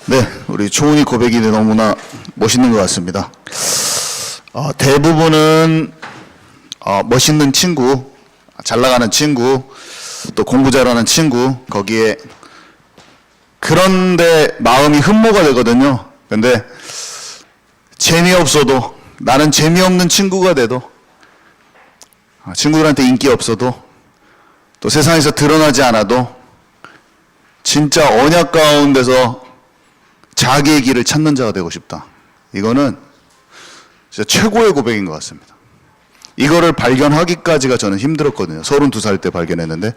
네, 우리 초은이 고백이 너무나 멋있는 것 같습니다. 대부분은 멋있는 친구, 잘 나가는 친구, 또 공부 잘하는 친구, 거기에 그런데 마음이 흠모가 되거든요. 근데 재미없어도, 나는 재미없는 친구가 돼도, 친구들한테 인기 없어도, 또 세상에서 드러나지 않아도 진짜 언약 가운데서 자기의 길을 찾는 자가 되고 싶다. 이거는 진짜 최고의 고백인 것 같습니다. 이거를 발견하기까지가 저는 힘들었거든요. 32살 때 발견했는데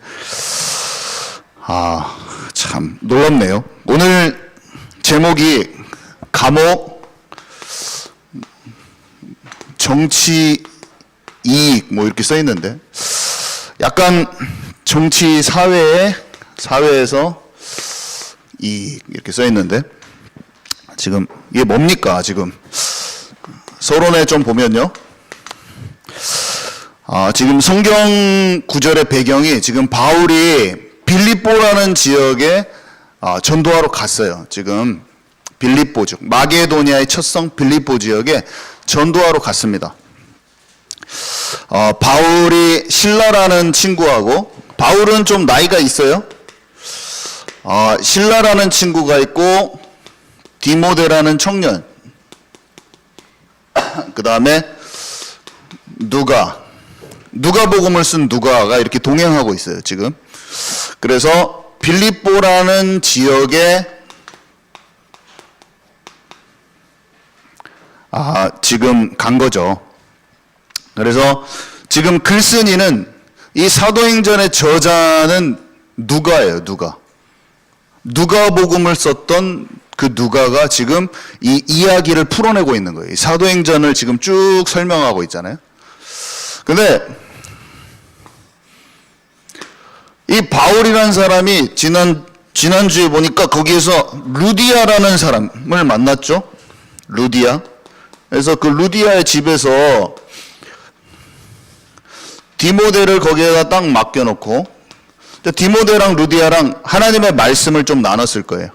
참 놀랍네요. 오늘 제목이 감옥, 정치, 이익 뭐 이렇게 써 있는데 약간 정치 사회에서 이익 이렇게 써 있는데 지금 이게 뭡니까? 지금 서론에 좀 보면요. 지금 성경 구절의 배경이 지금 바울이 빌립보라는 지역에 전도하러 갔어요. 지금 빌립보 즉 마게도니아의 첫성 빌립보 지역에 전도하러 갔습니다. 바울이 실라라는 친구하고, 바울은 좀 나이가 있어요. 실라라는 친구가 있고 디모데라는 청년, 그 다음에 누가복음을 쓴 누가가 이렇게 동행하고 있어요 지금. 그래서 빌립보라는 지역에 지금 간 거죠. 그래서 지금 글쓴이는, 이 사도행전의 저자는 누가예요. 누가복음을 썼던 그 누가가 지금 이 이야기를 풀어내고 있는 거예요. 사도행전을 지금 쭉 설명하고 있잖아요. 근데 이 바울이라는 사람이 지난주에 보니까 거기에서 루디아라는 사람을 만났죠. 루디아. 그래서 그 루디아의 집에서 디모데를 거기에다 딱 맡겨놓고, 디모데랑 루디아랑 하나님의 말씀을 좀 나눴을 거예요.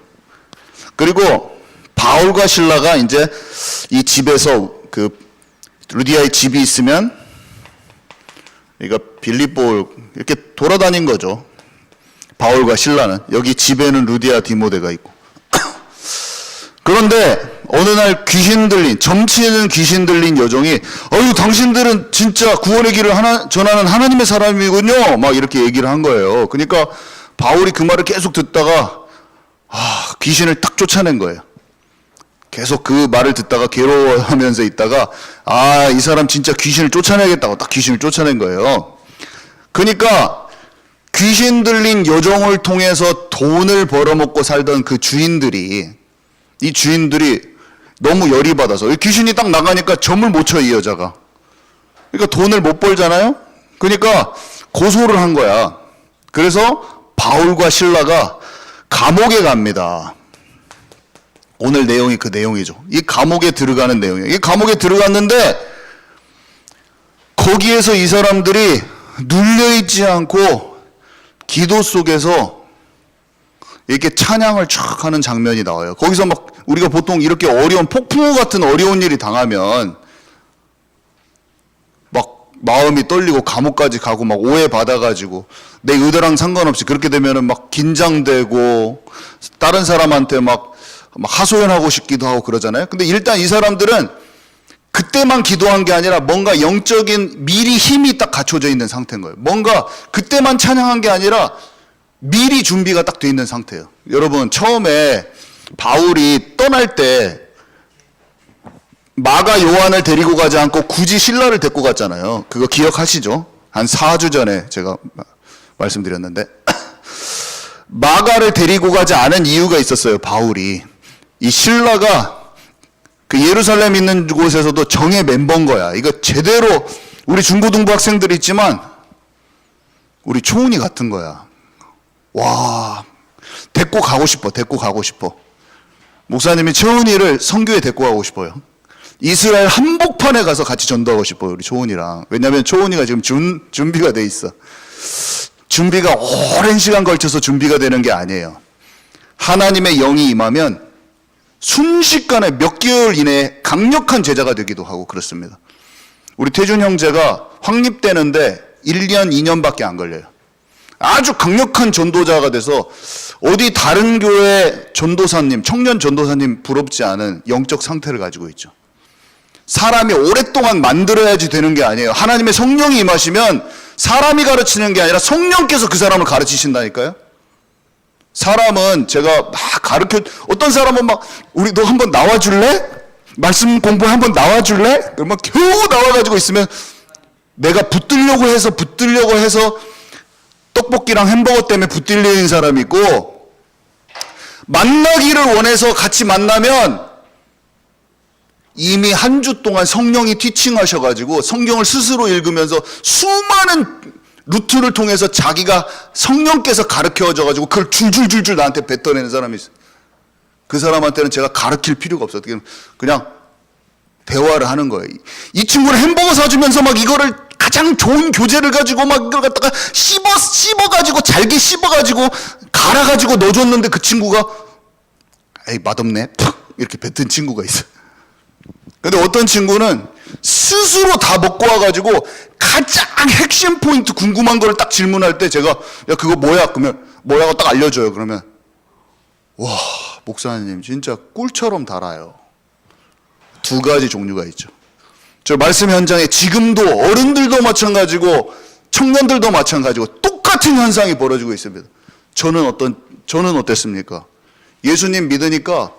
그리고 바울과 실라가 이제 이 집에서, 그 루디아의 집이 있으면 그러니까 빌립보 이렇게 돌아다닌 거죠. 바울과 실라는. 여기 집에는 루디아, 디모데가 있고. 그런데 어느 날 점치는 귀신 들린 여종이 당신들은 진짜 구원의 길을 전하는 하나님의 사람이군요. 막 이렇게 얘기를 한 거예요. 그러니까 바울이 그 말을 계속 듣다가 귀신을 딱 쫓아낸 거예요. 계속 그 말을 듣다가 괴로워하면서 있다가 이 사람 진짜 귀신을 쫓아내겠다고 딱 귀신을 쫓아낸 거예요. 그러니까 귀신 들린 여종을 통해서 돈을 벌어먹고 살던 그 이 주인들이 너무 열이 받아서, 귀신이 딱 나가니까 점을 못 쳐, 이 여자가. 그러니까 돈을 못 벌잖아요. 그러니까 고소를 한 거야. 그래서 바울과 실라가 감옥에 갑니다. 오늘 내용이 그 내용이죠. 이 감옥에 들어가는 내용이에요. 이 감옥에 들어갔는데 거기에서 이 사람들이 눌려있지 않고 기도 속에서 이렇게 찬양을 촥 하는 장면이 나와요. 거기서 막 우리가 보통 이렇게 폭풍우 같은 어려운 일이 당하면 막 마음이 떨리고 감옥까지 가고 막 오해받아가지고 내 의도랑 상관없이 그렇게 되면은 막 긴장되고 다른 사람한테 막 하소연하고 싶기도 하고 그러잖아요. 근데 일단 이 사람들은 그때만 기도한 게 아니라 뭔가 영적인 미리 힘이 딱 갖춰져 있는 상태인 거예요. 뭔가 그때만 찬양한 게 아니라 미리 준비가 딱 돼 있는 상태예요. 여러분, 처음에 바울이 떠날 때 마가 요한을 데리고 가지 않고 굳이 실라를 데리고 갔잖아요. 그거 기억하시죠? 한 4주 전에 제가 말씀드렸는데 마가를 데리고 가지 않은 이유가 있었어요. 바울이, 이 실라가 그 예루살렘 있는 곳에서도 정예 멤버인 거야. 이거 제대로, 우리 중고등부 학생들이 있지만 우리 초은이 같은 거야. 와, 데리고 가고 싶어. 목사님이 초은이를 선교에 데리고 가고 싶어요. 이스라엘 한복판에 가서 같이 전도하고 싶어요, 우리 초은이랑. 왜냐하면 초은이가 지금 준비가 돼 있어. 준비가 오랜 시간 걸쳐서 준비가 되는 게 아니에요. 하나님의 영이 임하면 순식간에 몇 개월 이내에 강력한 제자가 되기도 하고 그렇습니다. 우리 태준 형제가 확립되는데 1년, 2년밖에 안 걸려요. 아주 강력한 전도자가 돼서 어디 다른 교회 전도사님, 청년 전도사님 부럽지 않은 영적 상태를 가지고 있죠. 사람이 오랫동안 만들어야지 되는 게 아니에요. 하나님의 성령이 임하시면 사람이 가르치는 게 아니라 성령께서 그 사람을 가르치신다니까요. 사람은 제가 막 어떤 사람은 막, 우리 너 한번 나와줄래? 말씀 공부에 한번 나와줄래? 그러면 겨우 나와가지고 있으면 내가 붙들려고 해서 떡볶이랑 햄버거 때문에 붙들리는 사람이 있고, 만나기를 원해서 같이 만나면 이미 한 주 동안 성령이 티칭하셔가지고 성경을 스스로 읽으면서 수많은 루트를 통해서 자기가 성령께서 가르쳐줘가지고 그걸 줄줄줄줄 나한테 뱉어내는 사람이 있어요. 그 사람한테는 제가 가르칠 필요가 없어요. 그냥 대화를 하는 거예요. 이 친구는 햄버거 사주면서 막 이거를 가장 좋은 교재를 가지고 막 이걸 갖다가 씹어가지고 잘게 씹어가지고 갈아가지고 넣어줬는데 그 친구가 에이 맛없네 푹 이렇게 뱉은 친구가 있어요. 근데 어떤 친구는 스스로 다 먹고 와가지고 가장 핵심 포인트 궁금한 거를 딱 질문할 때 제가 야 그거 뭐야? 그러면 뭐라고 딱 알려줘요. 그러면 와 목사님 진짜 꿀처럼 달아요. 두 가지 종류가 있죠. 저 말씀 현장에 지금도 어른들도 마찬가지고 청년들도 마찬가지고 똑같은 현상이 벌어지고 있습니다. 저는 어땠습니까? 예수님 믿으니까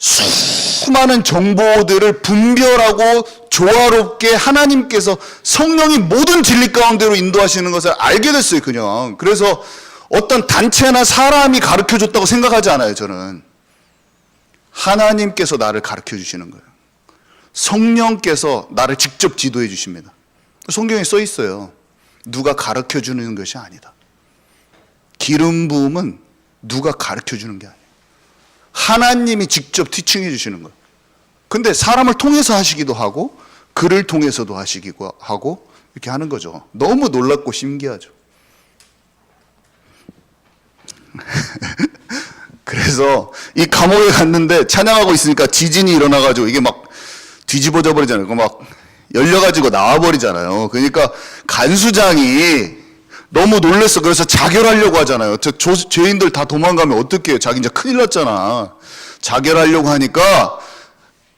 수많은 정보들을 분별하고 조화롭게 하나님께서 성령이 모든 진리 가운데로 인도하시는 것을 알게 됐어요, 그냥. 그래서 어떤 단체나 사람이 가르쳐 줬다고 생각하지 않아요, 저는. 하나님께서 나를 가르쳐 주시는 거예요. 성령께서 나를 직접 지도해 주십니다. 성경에 써 있어요. 누가 가르쳐 주는 것이 아니다. 기름 부음은 누가 가르쳐 주는 게 아니에요. 하나님이 직접 티칭해 주시는 거예요. 근데 사람을 통해서 하시기도 하고 글을 통해서도 하시기도 하고 이렇게 하는 거죠. 너무 놀랍고 신기하죠. 그래서 이 감옥에 갔는데 찬양하고 있으니까 지진이 일어나가지고 이게 막 뒤집어져 버리잖아요. 막 열려가지고 나와버리잖아요. 그러니까 간수장이 너무 놀랬어. 그래서 자결하려고 하잖아요. 죄인들 다 도망가면 어떡해요? 자기 이제 큰일 났잖아. 자결하려고 하니까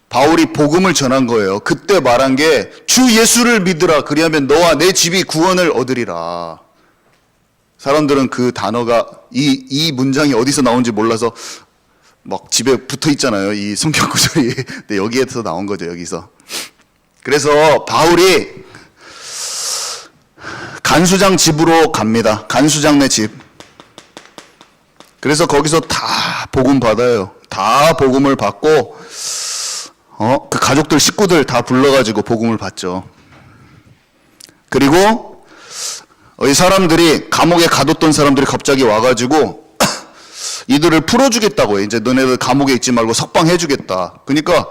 바울이 복음을 전한 거예요. 그때 말한 게 주 예수를 믿으라. 그리하면 너와 내 집이 구원을 얻으리라. 사람들은 그 단어가 이 문장이 어디서 나온지 몰라서 막 집에 붙어 있잖아요. 이 성경 구절이. 근데 여기에서 나온 거죠. 여기서. 그래서 바울이 간수장 집으로 갑니다. 간수장네 집. 그래서 거기서 다 복음 받아요. 다 복음을 받고 그 가족들 식구들 다 불러가지고 복음을 받죠. 그리고 이 사람들이 감옥에 가뒀던 사람들이 갑자기 와가지고 이들을 풀어주겠다고 해요. 이제 너네들 감옥에 있지 말고 석방 해주겠다. 그러니까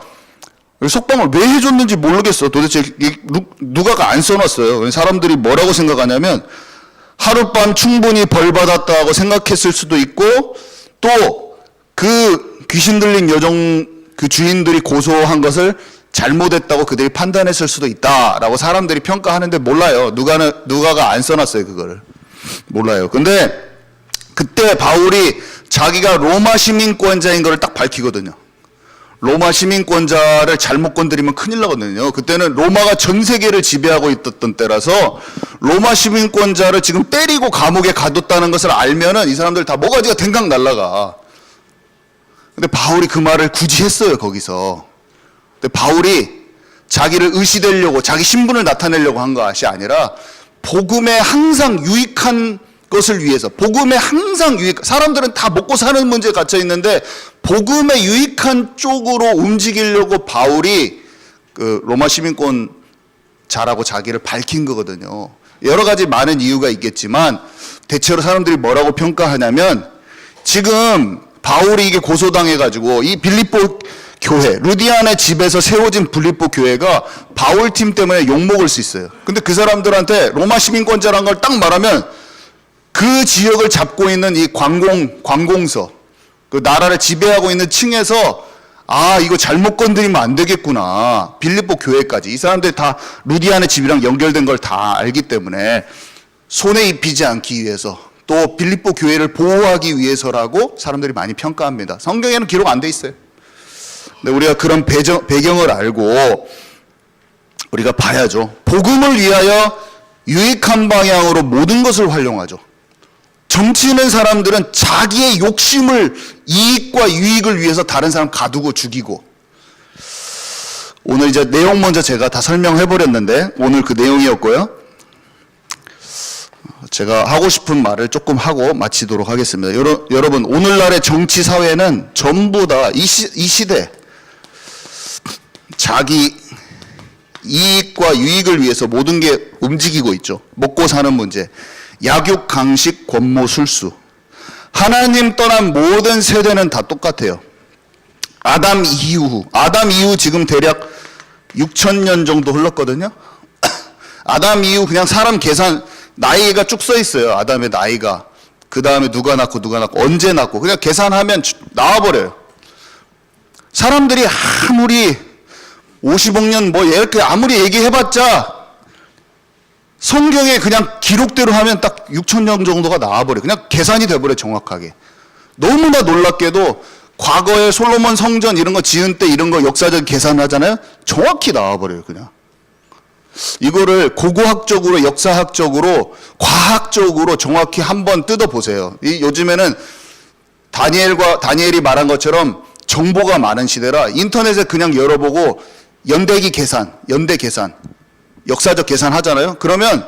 석방을 왜 해줬는지 모르겠어. 도대체 누가가 안 써놨어요. 사람들이 뭐라고 생각하냐면 하룻밤 충분히 벌 받았다고 생각했을 수도 있고 또 그 귀신 들린 여종 그 주인들이 고소한 것을 잘못했다고 그들이 판단했을 수도 있다라고 사람들이 평가하는데 몰라요. 누가가 안 써놨어요. 그거를 몰라요. 근데 그때 바울이 자기가 로마 시민권자인 걸 딱 밝히거든요. 로마 시민권자를 잘못 건드리면 큰일 나거든요. 그때는 로마가 전 세계를 지배하고 있었던 때라서 로마 시민권자를 지금 때리고 감옥에 가뒀다는 것을 알면은 이 사람들 다 모가지가 댕강 날라가. 근데 바울이 그 말을 굳이 했어요, 거기서. 근데 바울이 자기를 의시되려고 자기 신분을 나타내려고 한 것이 아니라 복음에 항상 유익한 것을 위해서, 복음에 항상 사람들은 다 먹고 사는 문제에 갇혀 있는데 복음에 유익한 쪽으로 움직이려고 바울이 그 로마 시민권자라고 자기를 밝힌 거거든요. 여러 가지 많은 이유가 있겠지만 대체로 사람들이 뭐라고 평가하냐면 지금 바울이 이게 고소당해가지고 이 빌립보 교회, 루디안의 집에서 세워진 빌립보 교회가 바울 팀 때문에 욕먹을 수 있어요. 근데 그 사람들한테 로마 시민권자라는 걸 딱 말하면 그 지역을 잡고 있는 이 관공서, 그 나라를 지배하고 있는 층에서 아, 이거 잘못 건드리면 안 되겠구나. 빌립보 교회까지. 이 사람들이 다 루디안의 집이랑 연결된 걸 다 알기 때문에 손에 입히지 않기 위해서 또 빌립보 교회를 보호하기 위해서라고 사람들이 많이 평가합니다. 성경에는 기록 안 돼 있어요. 근데 우리가 그런 배경을 알고 우리가 봐야죠. 복음을 위하여 유익한 방향으로 모든 것을 활용하죠. 정치 있는 사람들은 자기의 욕심을 이익과 유익을 위해서 다른 사람 가두고 죽이고 오늘 이제 내용 먼저 제가 다 설명해 버렸는데 오늘 그 내용이었고요. 제가 하고 싶은 말을 조금 하고 마치도록 하겠습니다. 여러분 오늘날의 정치 사회는 전부 다 이 시대 자기 이익과 유익을 위해서 모든 게 움직이고 있죠. 먹고 사는 문제. 약육, 강식, 권모, 술수. 하나님 떠난 모든 세대는 다 똑같아요. 아담 이후 지금 대략 6,000년 정도 흘렀거든요. 아담 이후 그냥 사람 계산 나이가 쭉 써 있어요. 아담의 나이가. 그 다음에 누가 낳고 언제 낳고 그냥 계산하면 나와버려요. 사람들이 아무리 50억 년 뭐 이렇게 아무리 얘기해봤자 성경에 그냥 기록대로 하면 딱 6,000년 정도가 나와버려요. 그냥 계산이 돼버려요, 정확하게. 너무나 놀랍게도 과거에 솔로몬 성전 이런 거 지은 때 이런 거 역사적 계산하잖아요. 정확히 나와버려요, 그냥. 이거를 고고학적으로, 역사학적으로, 과학적으로 정확히 한번 뜯어보세요. 요즘에는 다니엘이 말한 것처럼 정보가 많은 시대라 인터넷에 그냥 열어보고 연대 계산, 역사적 계산 하잖아요. 그러면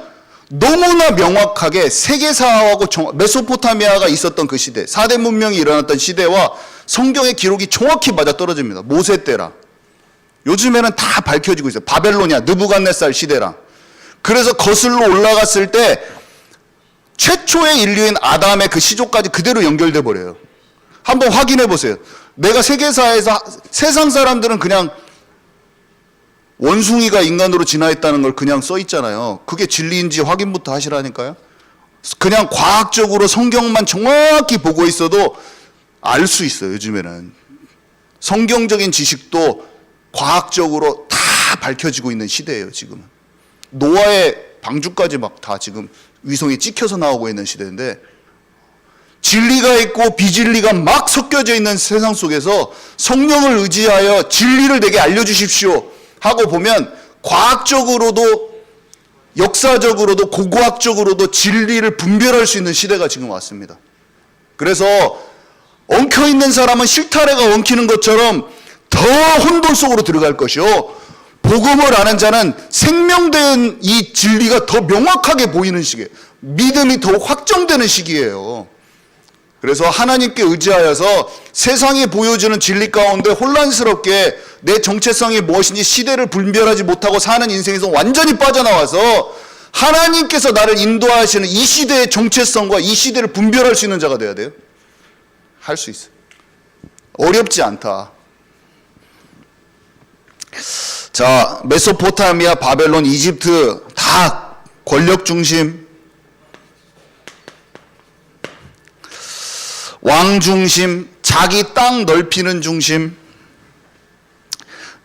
너무나 명확하게 세계사하고 메소포타미아가 있었던 그 시대, 4대 문명이 일어났던 시대와 성경의 기록이 정확히 맞아떨어집니다. 모세 때랑. 요즘에는 다 밝혀지고 있어요. 바벨로니아, 느부갓네살 시대랑. 그래서 거슬러 올라갔을 때 최초의 인류인 아담의 그 시조까지 그대로 연결돼 버려요. 한번 확인해 보세요. 내가 세계사에서 세상 사람들은 그냥 원숭이가 인간으로 진화했다는 걸 그냥 써 있잖아요. 그게 진리인지 확인부터 하시라니까요. 그냥 과학적으로 성경만 정확히 보고 있어도 알 수 있어요, 요즘에는. 성경적인 지식도 과학적으로 다 밝혀지고 있는 시대예요, 지금은. 노아의 방주까지 막 다 지금 위성이 찍혀서 나오고 있는 시대인데 진리가 있고 비진리가 막 섞여져 있는 세상 속에서 성령을 의지하여 진리를 내게 알려주십시오 하고 보면 과학적으로도 역사적으로도 고고학적으로도 진리를 분별할 수 있는 시대가 지금 왔습니다. 그래서 엉켜있는 사람은 실타래가 엉키는 것처럼 더 혼돈 속으로 들어갈 것이요 복음을 아는 자는 생명된 이 진리가 더 명확하게 보이는 시기예요. 믿음이 더 확정되는 시기예요. 그래서 하나님께 의지하여서 세상이 보여주는 진리 가운데 혼란스럽게 내 정체성이 무엇인지 시대를 분별하지 못하고 사는 인생에서 완전히 빠져나와서 하나님께서 나를 인도하시는 이 시대의 정체성과 이 시대를 분별할 수 있는 자가 돼야 돼요. 할 수 있어요. 어렵지 않다. 자, 메소포타미아, 바벨론, 이집트 다 권력 중심, 왕 중심, 자기 땅 넓히는 중심.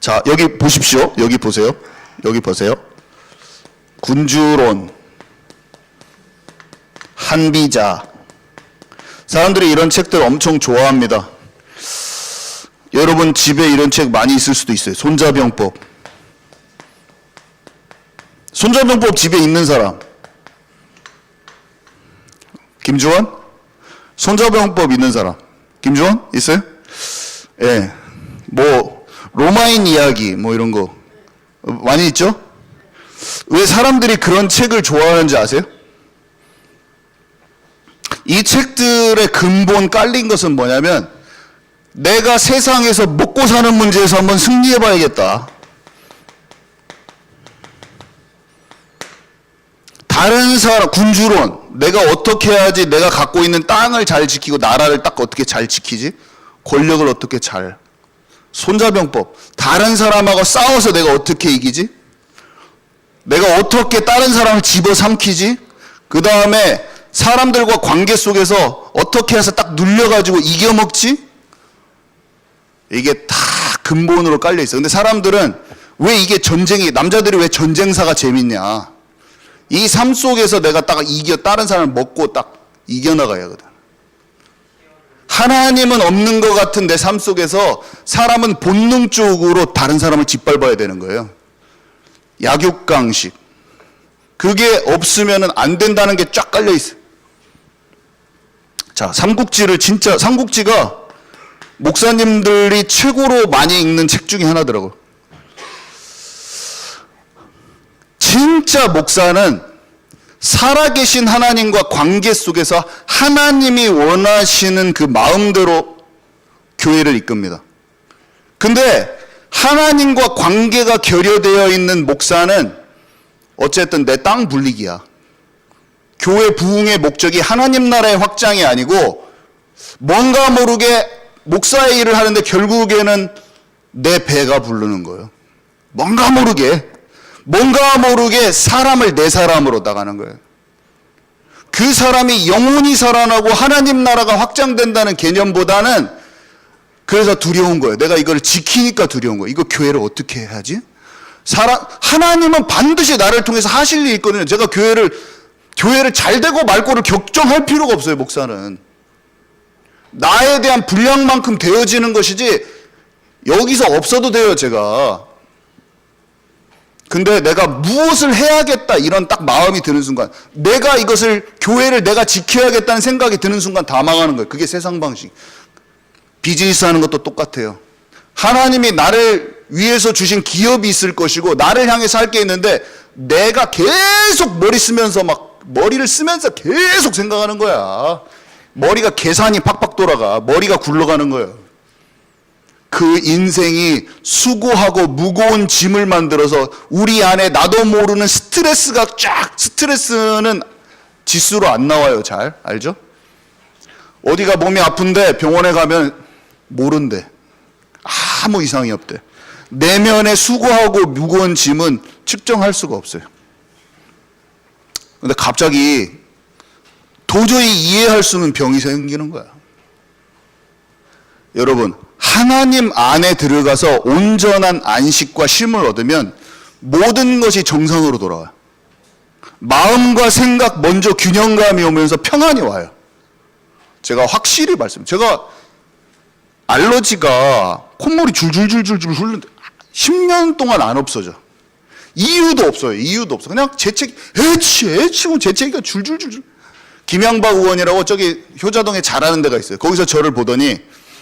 자, 여기 보십시오. 여기 보세요. 여기 보세요. 군주론, 한비자. 사람들이 이런 책들 엄청 좋아합니다. 여러분 집에 이런 책 많이 있을 수도 있어요. 손자병법. 손자병법 집에 있는 사람. 김주원? 손자병법 있는 사람. 김주원? 있어요? 예. 뭐 로마인 이야기 뭐 이런 거 많이 있죠? 왜 사람들이 그런 책을 좋아하는지 아세요? 이 책들의 근본 깔린 것은 뭐냐면 내가 세상에서 먹고 사는 문제에서 한번 승리해 봐야겠다. 다른 사람, 군주론, 내가 어떻게 해야지 내가 갖고 있는 땅을 잘 지키고 나라를 딱 어떻게 잘 지키지? 권력을 어떻게 잘. 손자병법, 다른 사람하고 싸워서 내가 어떻게 이기지? 내가 어떻게 다른 사람을 집어삼키지? 그 다음에 사람들과 관계 속에서 어떻게 해서 딱 눌려가지고 이겨먹지? 이게 다 근본으로 깔려 있어. 근데 사람들은 왜 이게 남자들이 왜 전쟁사가 재밌냐. 이 삶 속에서 내가 딱 다른 사람을 먹고 딱 이겨나가야 하거든. 하나님은 없는 것 같은 내 삶 속에서 사람은 본능적으로 다른 사람을 짓밟아야 되는 거예요. 약육강식. 그게 없으면 안 된다는 게 쫙 깔려 있어요. 자, 삼국지가 목사님들이 최고로 많이 읽는 책 중에 하나더라고요. 진짜 목사는 살아계신 하나님과 관계 속에서 하나님이 원하시는 그 마음대로 교회를 이끕니다. 근데 하나님과 관계가 결여되어 있는 목사는 어쨌든 내 땅 불리기야. 교회 부흥의 목적이 하나님 나라의 확장이 아니고 뭔가 모르게 목사의 일을 하는데 결국에는 내 배가 부르는 거예요. 뭔가 모르게 사람을 내 사람으로 나가는 거예요. 그 사람이 영원히 살아나고 하나님 나라가 확장된다는 개념보다는 그래서 두려운 거예요. 내가 이걸 지키니까 두려운 거예요. 이거 교회를 어떻게 해야지? 하나님은 반드시 나를 통해서 하실 일이 있거든요. 제가 교회를 잘 되고 말고를 걱정할 필요가 없어요, 목사는. 나에 대한 분량만큼 되어지는 것이지 여기서 없어도 돼요, 제가. 근데 내가 무엇을 해야겠다 이런 딱 마음이 드는 순간, 교회를 내가 지켜야겠다는 생각이 드는 순간 다 망하는 거예요. 그게 세상 방식. 비즈니스 하는 것도 똑같아요. 하나님이 나를 위해서 주신 기업이 있을 것이고 나를 향해서 할 게 있는데 내가 계속 머리를 쓰면서 계속 생각하는 거야. 머리가 계산이 팍팍 돌아가. 머리가 굴러가는 거예요. 그 인생이 수고하고 무거운 짐을 만들어서 우리 안에 나도 모르는 스트레스는 지수로 안 나와요. 잘 알죠? 어디가 몸이 아픈데 병원에 가면 모른대. 아무 이상이 없대. 내면에 수고하고 무거운 짐은 측정할 수가 없어요. 근데 갑자기 도저히 이해할 수 없는 병이 생기는 거야. 여러분, 하나님 안에 들어가서 온전한 안식과 쉼을 얻으면 모든 것이 정상으로 돌아와요. 마음과 생각 먼저 균형감이 오면서 평안이 와요. 제가 확실히 제가 알러지가 콧물이 줄줄줄줄 흐르는데 10년 동안 안 없어져. 이유도 없어요. 그냥 애치고 재채기가 줄줄줄줄. 김양박 의원이라고 저기 효자동에 잘하는 데가 있어요. 거기서 저를 보더니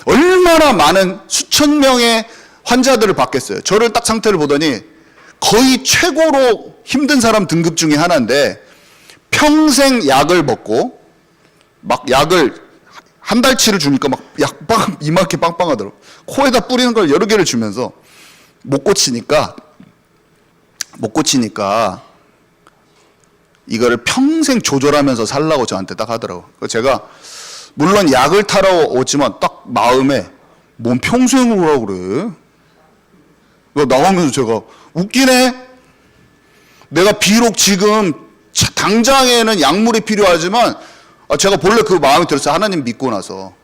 얼마나 많은 수천 명의 환자들을 받겠어요. 저를 딱 상태를 보더니 거의 최고로 힘든 사람 등급 중에 하나인데 평생 약을 먹고 막 약을 한 달치를 주니까 막 약빵 이만큼 빵빵하더라고. 코에다 뿌리는 걸 여러 개를 주면서 못 고치니까 이거를 평생 조절하면서 살라고 저한테 딱 하더라고. 제가 물론 약을 타러 오지만 딱 마음에 뭔 평생 오라고 그래. 나오면서 제가 웃기네. 내가 비록 지금 당장에는 약물이 필요하지만 제가 본래 그 마음이 들었어요. 하나님 믿고 나서.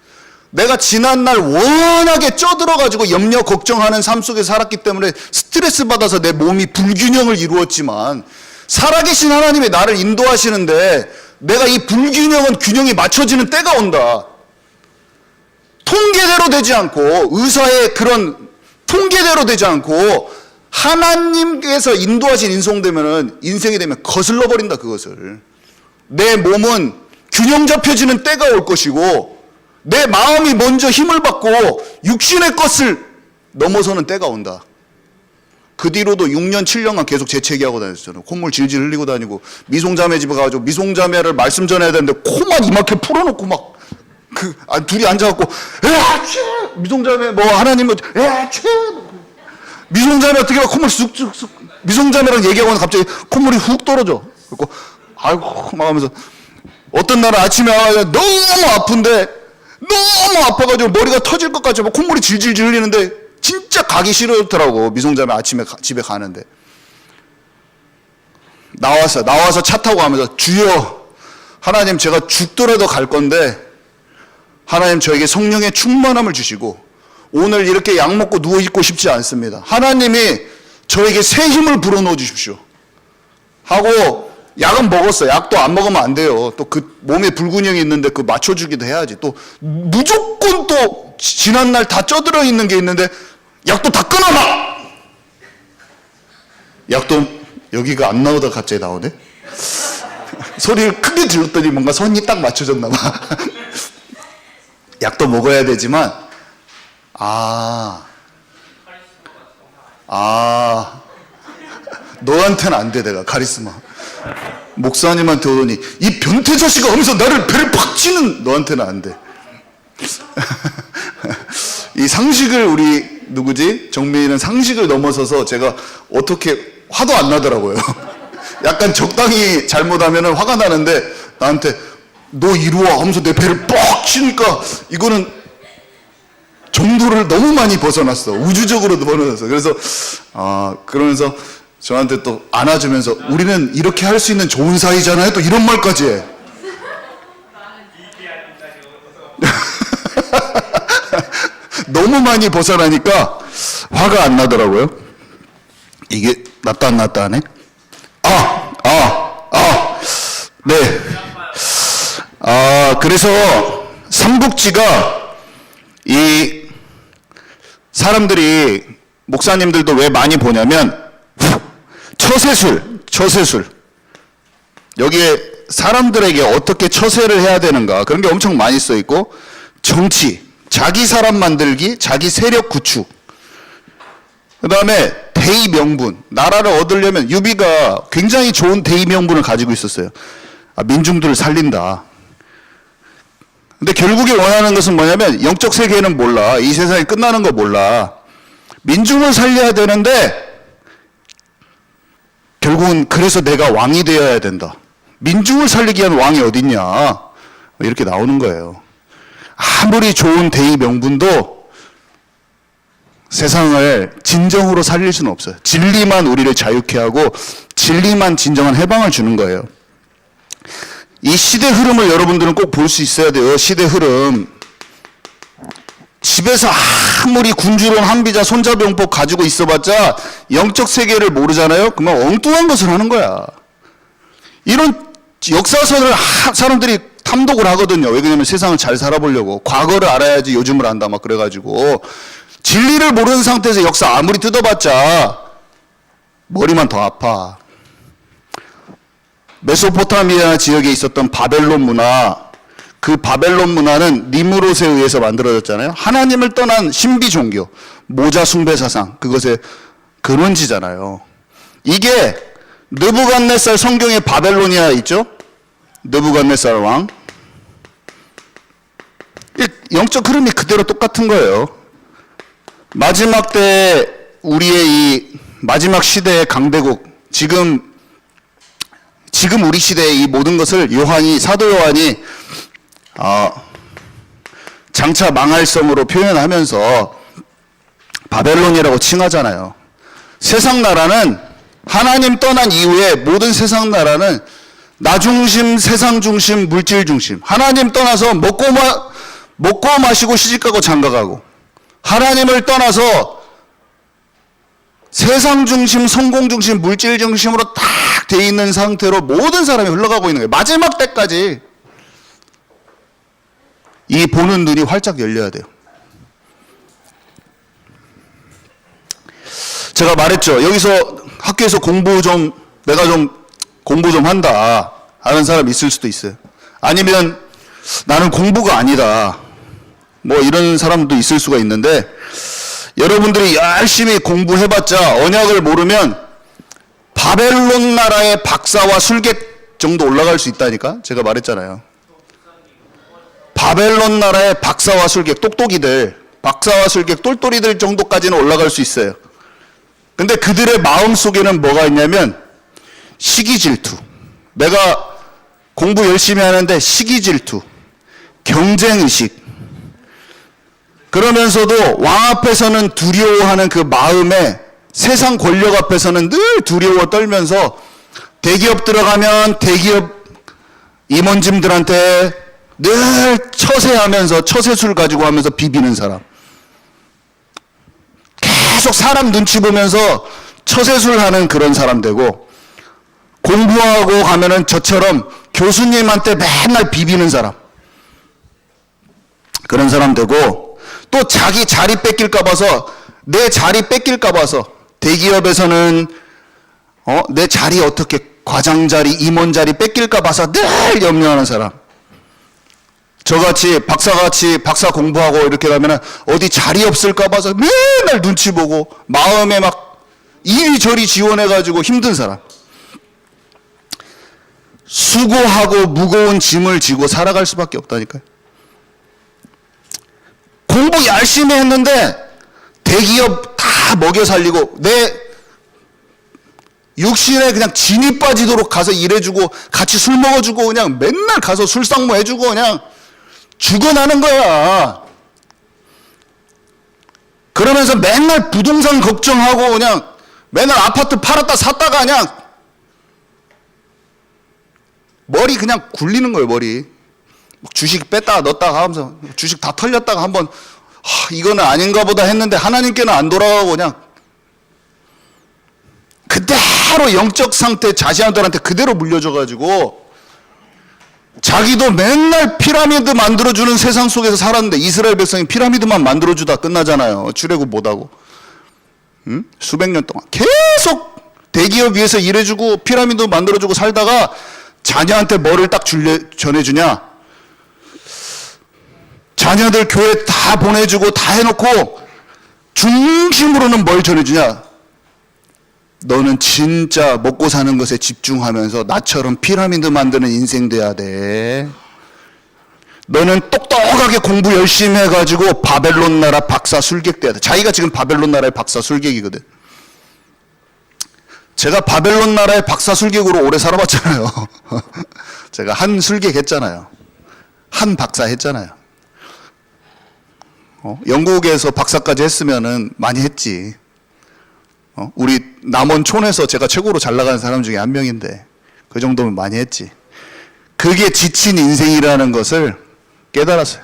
내가 지난날 워낙에 쪄들어가지고 염려 걱정하는 삶 속에 살았기 때문에 스트레스 받아서 내 몸이 불균형을 이루었지만 살아계신 하나님이 나를 인도하시는데 내가 이 불균형은 균형이 맞춰지는 때가 온다. 통계대로 되지 않고 의사의 그런 통계대로 되지 않고 하나님께서 인도하신 인생이 되면 거슬러 버린다. 그것을 내 몸은 균형 잡혀지는 때가 올 것이고 내 마음이 먼저 힘을 받고 육신의 것을 넘어서는 때가 온다. 그 뒤로도 6년 7년간 계속 재채기하고 다녔어요. 콧물 질질 흘리고 다니고 미송자매 집에 가가지고 미송자매를 말씀 전해야 되는데 코만 이만큼 풀어놓고 막 둘이 앉아갖고 미송자매 뭐 하나님은 미송자매 어떻게 콧물 쑥쑥쑥 미송자매랑 얘기하고는 갑자기 콧물이 훅 떨어져. 그리고 아이고 막 하면서 어떤 날은 아침에 너무 아픈데 너무 아파가지고 머리가 터질 것 같이 콧물이 질질질 흘리는데 진짜 가기 싫더라고. 미송자매 아침에 집에 가는데 나와서 차 타고 가면서 주여 하나님 제가 죽더라도 갈 건데 하나님 저에게 성령의 충만함을 주시고 오늘 이렇게 약 먹고 누워있고 싶지 않습니다. 하나님이 저에게 새 힘을 불어넣어 주십시오 하고 약은 먹었어. 약도 안 먹으면 안 돼요. 또 그 몸에 불균형이 있는데 그 맞춰주기도 해야지. 또 무조건 또 지난날 다 쪄들어 있는 게 있는데 약도 다 끊어놔. 약도 여기가 안 나오다 갑자기 나오네. 소리를 크게 질렀더니 뭔가 선이 딱 맞춰졌나 봐. 약도 먹어야 되지만 너한테는 안 돼. 내가 카리스마 목사님한테 오더니 이 변태 자식아 하면서 나를 배를 팍 치는 너한테는 안 돼. 이 상식을 우리 누구지? 정민이는 상식을 넘어서서 제가 어떻게 화도 안 나더라고요. 약간 적당히 잘못하면 화가 나는데 나한테 너 이리 와 하면서 내 배를 뻑 치니까 이거는 정도를 너무 많이 벗어났어. 우주적으로도 벗어났어. 그래서 그러면서 저한테 또 안아주면서 우리는 이렇게 할 수 있는 좋은 사이잖아요. 또 이런 말까지 해. 너무 많이 벗어나니까 화가 안 나더라고요. 이게 낫다 안 낫다 하네. 네. 그래서 삼국지가 이 사람들이 목사님들도 왜 많이 보냐면 처세술 여기에 사람들에게 어떻게 처세를 해야 되는가 그런 게 엄청 많이 써 있고 정치, 자기 사람 만들기, 자기 세력 구축 그 다음에 대의 명분 나라를 얻으려면 유비가 굉장히 좋은 대의 명분을 가지고 있었어요. 민중들을 살린다. 근데 결국에 원하는 것은 뭐냐면 영적 세계는 몰라. 이 세상이 끝나는 거 몰라. 민중을 살려야 되는데 결국은 그래서 내가 왕이 되어야 된다. 민중을 살리기 위한 왕이 어딨냐. 이렇게 나오는 거예요. 아무리 좋은 대의 명분도 세상을 진정으로 살릴 수는 없어요. 진리만 우리를 자유케 하고 진리만 진정한 해방을 주는 거예요. 이 시대 흐름을 여러분들은 꼭 볼 수 있어야 돼요. 시대 흐름. 집에서 아무리 군주론 한비자 손자병법 가지고 있어봤자 영적 세계를 모르잖아요. 그러면 엉뚱한 것을 하는 거야. 이런 역사서를 사람들이 탐독을 하거든요. 왜 그러냐면 세상을 잘 살아보려고. 과거를 알아야지 요즘을 안다 막 그래가지고 진리를 모르는 상태에서 역사 아무리 뜯어봤자 머리만 더 아파. 메소포타미아 지역에 있었던 바벨론 문화, 그 바벨론 문화는 니무롯에 의해서 만들어졌잖아요. 하나님을 떠난 신비 종교, 모자 숭배 사상, 그것의 근원지잖아요. 이게 느부갓네살 성경에 바벨로니아 있죠? 느부갓네살 왕. 영적 흐름이 그대로 똑같은 거예요. 마지막 때 우리의 이 마지막 시대의 강대국, 지금 우리 시대의 이 모든 것을 사도 요한이 장차 망할 성으로 표현하면서 바벨론이라고 칭하잖아요. 세상 나라는 하나님 떠난 이후에 모든 세상 나라는 나 중심, 세상 중심, 물질 중심. 하나님 떠나서 먹고 마시고 시집가고 장가가고 하나님을 떠나서 세상 중심, 성공 중심, 물질 중심으로 딱 돼 있는 상태로 모든 사람이 흘러가고 있는 거예요. 마지막 때까지 이 보는 눈이 활짝 열려야 돼요. 제가 말했죠. 여기서 학교에서 내가 좀 공부 좀 한다 하는 사람 있을 수도 있어요. 아니면 나는 공부가 아니다. 뭐 이런 사람도 있을 수가 있는데 여러분들이 열심히 공부해봤자 언약을 모르면 바벨론 나라의 박사와 술객 정도 올라갈 수 있다니까? 제가 말했잖아요. 바벨론 나라의 박사와 술객, 똑똑이들, 박사와 술객, 똘똘이들 정도까지는 올라갈 수 있어요. 근데 그들의 마음 속에는 뭐가 있냐면 시기 질투. 내가 공부 열심히 하는데 시기 질투, 경쟁 의식. 그러면서도 왕 앞에서는 두려워하는 그 마음에 세상 권력 앞에서는 늘 두려워 떨면서 대기업 들어가면 대기업 임원진들한테 늘 처세하면서 처세술 가지고 하면서 비비는 사람. 계속 사람 눈치 보면서 처세술하는 그런 사람 되고, 공부하고 가면은 저처럼 교수님한테 맨날 비비는 사람, 그런 사람 되고, 또 자기 자리 뺏길까 봐서, 내 자리 뺏길까 봐서, 대기업에서는 내 자리 어떻게, 과장 자리, 임원 자리 뺏길까 봐서 늘 염려하는 사람. 저같이 박사 공부하고 이렇게 가면은 어디 자리 없을까 봐서 맨날 눈치 보고 마음에 막 이리저리 지원해가지고 힘든 사람. 수고하고 무거운 짐을 지고 살아갈 수밖에 없다니까요. 공부 열심히 했는데 대기업 다 먹여 살리고 내 육신에 그냥 진이 빠지도록 가서 일해주고 같이 술 먹어주고 그냥 맨날 가서 술상무 해주고 그냥 죽어나는 거야. 그러면서 맨날 부동산 걱정하고 그냥 맨날 아파트 팔았다 샀다가 그냥 머리 그냥 굴리는 거예요, 머리. 주식 뺐다가 넣었다가 하면서 주식 다 털렸다가 한번 이거는 아닌가 보다 했는데 하나님께는 안 돌아가고 그냥 그대로 영적 상태 자신들한테 그대로 물려줘가지고 자기도 맨날 피라미드 만들어주는 세상 속에서 살았는데 이스라엘 백성이 피라미드만 만들어주다 끝나잖아요. 출애굽 못하고. 수백 년 동안 계속 대기업 위에서 일해주고 피라미드 만들어주고 살다가 자녀한테 뭐를 딱 전해주냐. 자녀들 교회 다 보내주고 다 해놓고 중심으로는 뭘 전해주냐. 너는 진짜 먹고 사는 것에 집중하면서 나처럼 피라미드 만드는 인생 돼야 돼. 너는 똑똑하게 공부 열심히 해가지고 바벨론 나라 박사 술객 돼야 돼. 자기가 지금 바벨론 나라의 박사 술객이거든. 제가 바벨론 나라의 박사 술객으로 오래 살아봤잖아요. 제가 한 술객 했잖아요. 한 박사 했잖아요. 영국에서 박사까지 했으면은 많이 했지. 우리 남원촌에서 제가 최고로 잘 나가는 사람 중에 한 명인데 그 정도면 많이 했지. 그게 지친 인생이라는 것을 깨달았어요.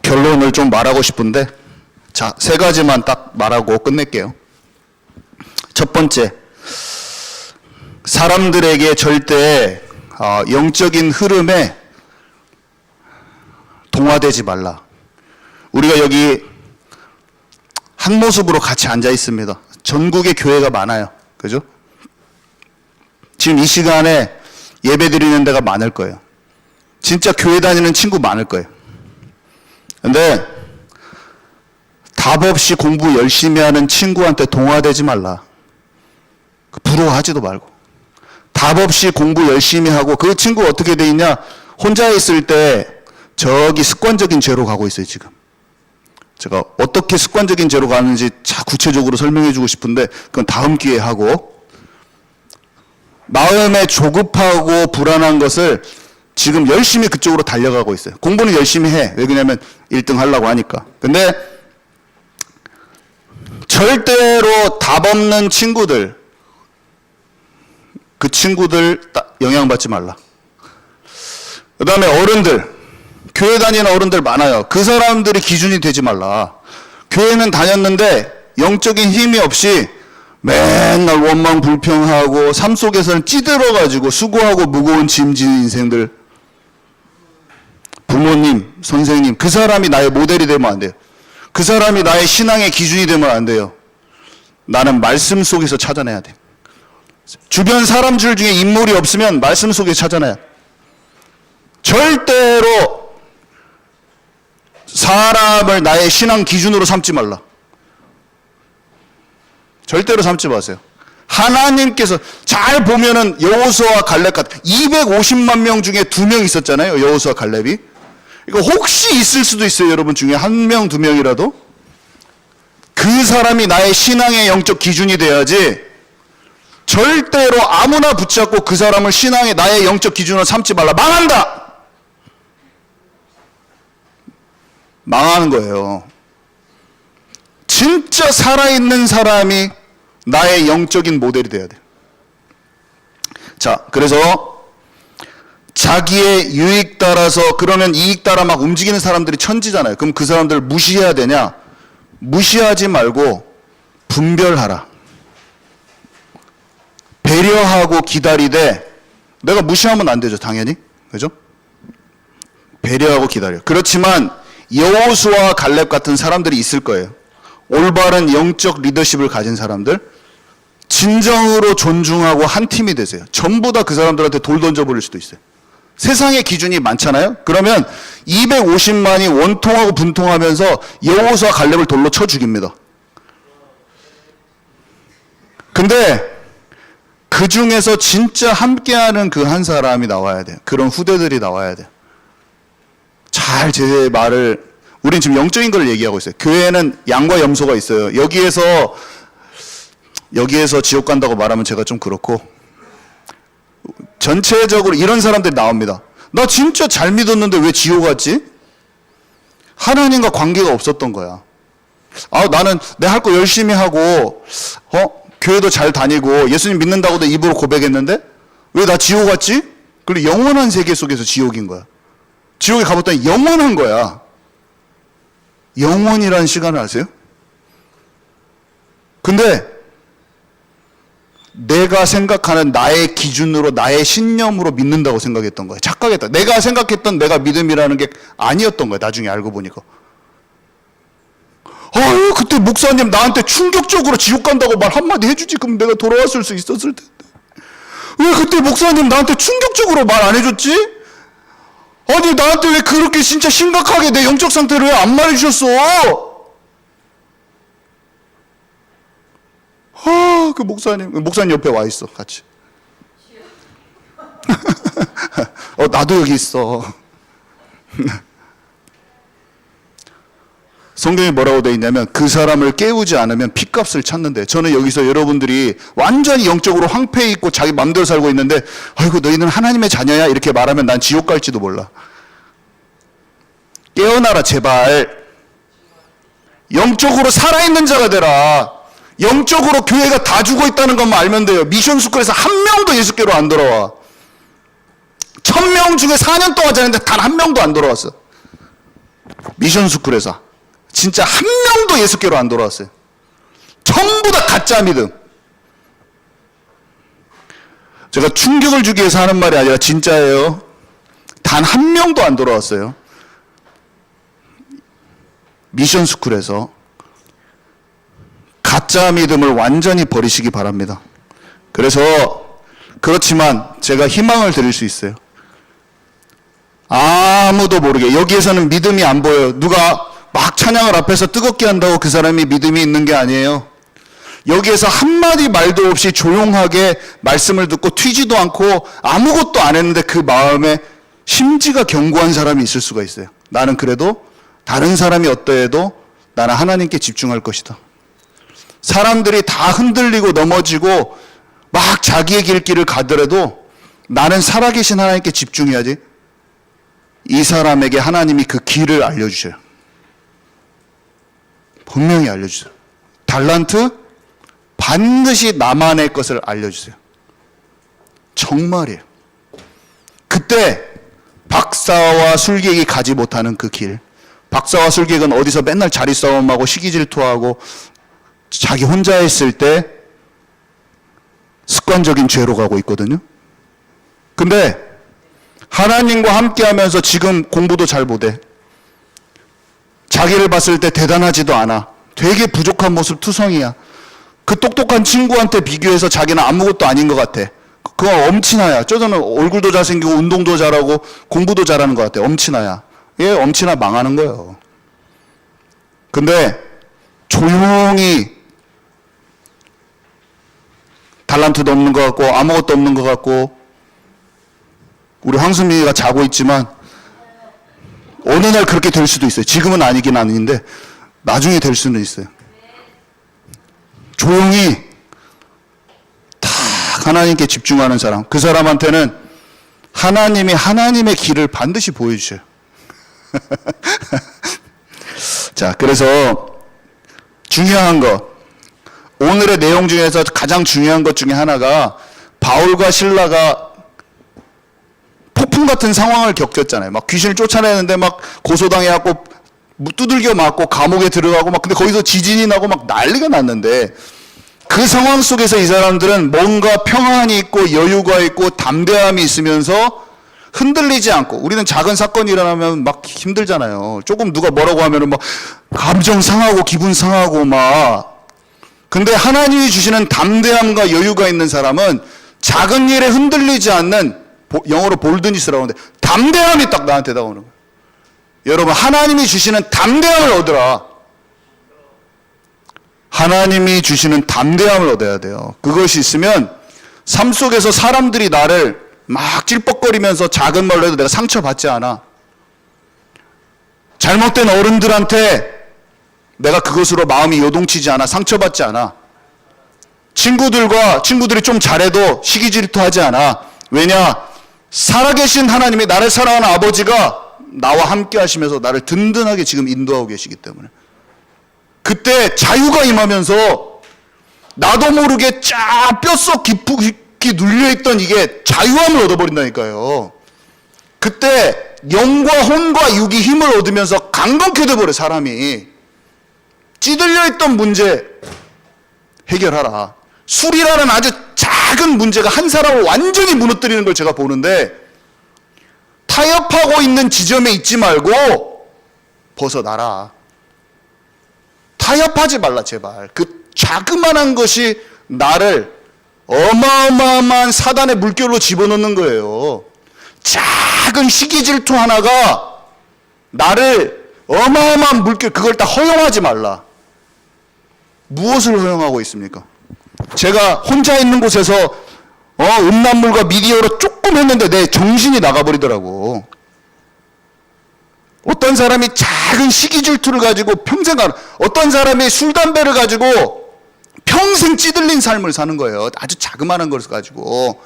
결론을 좀 말하고 싶은데 자, 3가지만 딱 말하고 끝낼게요. 첫 번째, 사람들에게 절대 영적인 흐름에 동화되지 말라. 우리가 여기 한 모습으로 같이 앉아 있습니다. 전국에 교회가 많아요. 그죠? 지금 이 시간에 예배 드리는 데가 많을 거예요. 진짜 교회 다니는 친구 많을 거예요. 근데 답 없이 공부 열심히 하는 친구한테 동화되지 말라. 부러워하지도 말고. 답 없이 공부 열심히 하고 그 친구가 어떻게 돼 있냐? 혼자 있을 때 저기 습관적인 죄로 가고 있어요, 지금. 제가 어떻게 습관적인 죄로 가는지 구체적으로 설명해 주고 싶은데 그건 다음 기회에 하고, 마음에 조급하고 불안한 것을 지금 열심히 그쪽으로 달려가고 있어요. 공부는 열심히 해. 왜 그러냐면 1등 하려고 하니까. 근데 절대로 답 없는 친구들, 그 친구들 영향받지 말라. 그 다음에 어른들, 교회 다니는 어른들 많아요. 그 사람들이 기준이 되지 말라. 교회는 다녔는데 영적인 힘이 없이 맨날 원망 불평하고 삶 속에서는 찌들어가지고 수고하고 무거운 짐 지는 인생들, 부모님, 선생님, 그 사람이 나의 모델이 되면 안 돼요. 그 사람이 나의 신앙의 기준이 되면 안 돼요. 나는 말씀 속에서 찾아내야 돼. 주변 사람들 중에 인물이 없으면 말씀 속에 찾아내야 돼. 절대로 사람을 나의 신앙 기준으로 삼지 말라. 절대로 삼지 마세요. 하나님께서 잘 보면은 여호수아와 갈렙 같은 250만 명 중에 2명 있었잖아요. 여호수아 갈렙이. 이거 혹시 있을 수도 있어요. 여러분 중에 1명, 2명이라도. 그 사람이 나의 신앙의 영적 기준이 돼야지 절대로 아무나 붙잡고 그 사람을 신앙의 나의 영적 기준으로 삼지 말라. 망한다. 망하는 거예요. 진짜 살아있는 사람이 나의 영적인 모델이 돼야 돼요. 자, 그래서 자기의 유익 따라서, 그러면 이익 따라 막 움직이는 사람들이 천지잖아요. 그럼 그 사람들 무시해야 되냐? 무시하지 말고 분별하라. 배려하고 기다리되, 내가 무시하면 안 되죠, 당연히. 그죠? 배려하고 기다려. 그렇지만 여호수아와 갈렙 같은 사람들이 있을 거예요. 올바른 영적 리더십을 가진 사람들, 진정으로 존중하고 한 팀이 되세요. 전부 다 그 사람들한테 돌 던져버릴 수도 있어요. 세상의 기준이 많잖아요. 그러면 250만이 원통하고 분통하면서 여호수아 갈렙을 돌로 쳐 죽입니다. 근데 그 중에서 진짜 함께하는 그 한 사람이 나와야 돼요. 그런 후대들이 나와야 돼요. 잘 제 말을, 우린 지금 영적인 걸 얘기하고 있어요. 교회에는 양과 염소가 있어요. 여기에서 지옥 간다고 말하면 제가 좀 그렇고, 전체적으로 이런 사람들이 나옵니다. 나 진짜 잘 믿었는데 왜 지옥 갔지? 하나님과 관계가 없었던 거야. 나는 내 할 거 열심히 하고, 교회도 잘 다니고 예수님 믿는다고도 입으로 고백했는데 왜 나 지옥 갔지? 그리고 영원한 세계 속에서 지옥인 거야. 지옥에 가봤더니 영원한 거야. 영원이라는 시간을 아세요? 근데 내가 생각하는 나의 기준으로, 나의 신념으로 믿는다고 생각했던 거야. 착각했다. 내가 생각했던 내가 믿음이라는 게 아니었던 거야. 나중에 알고 보니까. 그때 목사님 나한테 충격적으로 지옥 간다고 말 한마디 해주지. 그럼 내가 돌아왔을 수 있었을 텐데. 왜 그때 목사님 나한테 충격적으로 말 안 해줬지? 아니 나한테 왜 그렇게 진짜 심각하게 내 영적 상태를 왜 안 말해주셨어? 그 목사님 옆에 와 있어, 같이. 나도 여기 있어. 성경에 뭐라고 되어 있냐면 그 사람을 깨우지 않으면 핏값을 찾는데, 저는 여기서 여러분들이 완전히 영적으로 황폐해 있고 자기 마음대로 살고 있는데 아이고 너희는 하나님의 자녀야 이렇게 말하면 난 지옥 갈지도 몰라. 깨어나라 제발. 영적으로 살아있는 자가 되라. 영적으로 교회가 다 죽어 있다는 것만 알면 돼요. 미션 스쿨에서 한 명도 예수께로 안 돌아와. 1000명 중에 4년 동안 자는데 단 한 명도 안 돌아왔어. 미션 스쿨에서 진짜 한 명도 예수께로 안 돌아왔어요. 전부 다 가짜 믿음. 제가 충격을 주기 위해서 하는 말이 아니라 진짜예요. 단 한 명도 안 돌아왔어요. 미션 스쿨에서. 가짜 믿음을 완전히 버리시기 바랍니다. 그렇지만 제가 희망을 드릴 수 있어요. 아무도 모르게, 여기에서는 믿음이 안 보여요. 누가 막 찬양을 앞에서 뜨겁게 한다고 그 사람이 믿음이 있는 게 아니에요. 여기에서 한마디 말도 없이 조용하게 말씀을 듣고 튀지도 않고 아무것도 안 했는데 그 마음에 심지가 견고한 사람이 있을 수가 있어요. 나는 그래도 다른 사람이 어떠해도 나는 하나님께 집중할 것이다. 사람들이 다 흔들리고 넘어지고 막 자기의 길길을 가더라도 나는 살아계신 하나님께 집중해야지. 이 사람에게 하나님이 그 길을 알려주셔요. 분명히 알려주세요. 달란트 반드시 나만의 것을 알려주세요. 정말이에요. 그때 박사와 술객이 가지 못하는 그 길. 박사와 술객은 어디서 맨날 자리 싸움하고 시기 질투하고 자기 혼자 있을 때 습관적인 죄로 가고 있거든요. 근데 하나님과 함께 하면서 지금 공부도 잘 못해. 자기를 봤을 때 대단하지도 않아. 되게 부족한 모습 투성이야. 그 똑똑한 친구한테 비교해서 자기는 아무것도 아닌 것 같아. 그건 엄친아야. 저는 얼굴도 잘생기고 운동도 잘하고 공부도 잘하는 것 같아. 엄친아야. 얘 엄친아 망하는 거예요. 근데 조용히 달란트도 없는 것 같고 아무것도 없는 것 같고 우리 황수민이가 자고 있지만 어느 날 그렇게 될 수도 있어요. 지금은 아니긴 아닌데 나중에 될 수는 있어요. 조용히 다 하나님께 집중하는 사람, 그 사람한테는 하나님이 하나님의 길을 반드시 보여주셔요. 자, 그래서 중요한 것, 오늘의 내용 중에서 가장 중요한 것 중에 하나가 바울과 실라가 폭풍 같은 상황을 겪었잖아요. 막 귀신을 쫓아내는데 막 고소당해갖고 두들겨 맞고 감옥에 들어가고 막 근데 거기서 지진이 나고 막 난리가 났는데 그 상황 속에서 이 사람들은 뭔가 평안이 있고 여유가 있고 담대함이 있으면서 흔들리지 않고 우리는 작은 사건이 일어나면 막 힘들잖아요. 조금 누가 뭐라고 하면은 막 감정 상하고 기분 상하고 막 근데 하나님이 주시는 담대함과 여유가 있는 사람은 작은 일에 흔들리지 않는 영어로 볼드니스라고 하는데 담대함이 딱 나한테 나오는 거예요. 여러분 하나님이 주시는 담대함을 얻으라. 하나님이 주시는 담대함을 얻어야 돼요. 그것이 있으면 삶 속에서 사람들이 나를 막 찔뻑거리면서 작은 말로 해도 내가 상처받지 않아. 잘못된 어른들한테 내가 그것으로 마음이 요동치지 않아. 상처받지 않아. 친구들이 좀 잘해도 시기 질투하지 않아. 왜냐? 살아계신 하나님이 나를 사랑하는 아버지가 나와 함께 하시면서 나를 든든하게 지금 인도하고 계시기 때문에 그때 자유가 임하면서 나도 모르게 쫙 뼛속 깊이 눌려있던 이게 자유함을 얻어버린다니까요. 그때 영과 혼과 육이 힘을 얻으면서 강건케 돼버려. 사람이 찌들려있던 문제 해결하라. 술이라는 아주 작은 문제가 한 사람을 완전히 무너뜨리는 걸 제가 보는데 타협하고 있는 지점에 있지 말고 벗어나라. 타협하지 말라 제발. 그 자그마한 것이 나를 어마어마한 사단의 물결로 집어넣는 거예요. 작은 시기 질투 하나가 나를 어마어마한 물결, 그걸 다 허용하지 말라. 무엇을 허용하고 있습니까? 제가 혼자 있는 곳에서 음란물과 미디어로 조금 했는데 내 정신이 나가버리더라고. 어떤 사람이 작은 시기 질투를 가지고 평생 어떤 사람이 술, 담배를 가지고 평생 찌들린 삶을 사는 거예요. 아주 자그마한 것을 가지고.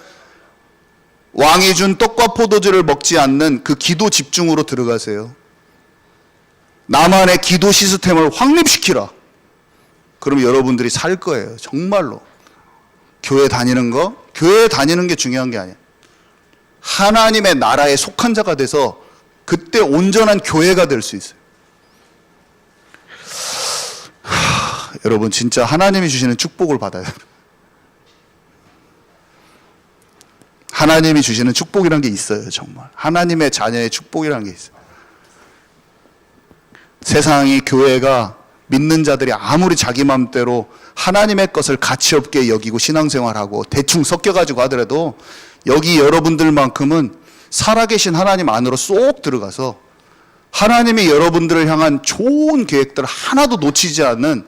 왕이 준 떡과 포도주를 먹지 않는 그 기도 집중으로 들어가세요. 나만의 기도 시스템을 확립시키라. 그럼 여러분들이 살 거예요. 정말로. 교회 다니는 게 중요한 게 아니에요. 하나님의 나라에 속한 자가 돼서 그때 온전한 교회가 될 수 있어요. 여러분 진짜 하나님이 주시는 축복을 받아야 돼요. 하나님이 주시는 축복이란 게 있어요. 정말 하나님의 자녀의 축복이란 게 있어요. 세상이 교회가 믿는 자들이 아무리 자기 마음대로 하나님의 것을 가치 없게 여기고 신앙생활하고 대충 섞여가지고 하더라도 여기 여러분들만큼은 살아계신 하나님 안으로 쏙 들어가서 하나님이 여러분들을 향한 좋은 계획들을 하나도 놓치지 않는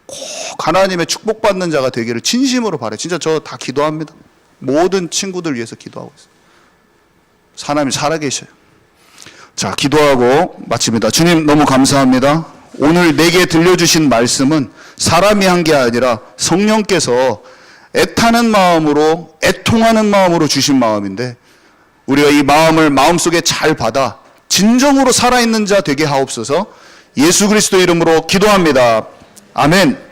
꼭 하나님의 축복받는 자가 되기를 진심으로 바라요. 진짜 저 다 기도합니다. 모든 친구들 위해서 기도하고 있어요. 하나님이 살아계셔요. 자, 기도하고 마칩니다. 주님 너무 감사합니다. 오늘 내게 들려주신 말씀은 사람이 한 게 아니라 성령께서 애타는 마음으로 애통하는 마음으로 주신 마음인데 우리가 이 마음을 마음속에 잘 받아 진정으로 살아있는 자 되게 하옵소서. 예수 그리스도 이름으로 기도합니다. 아멘.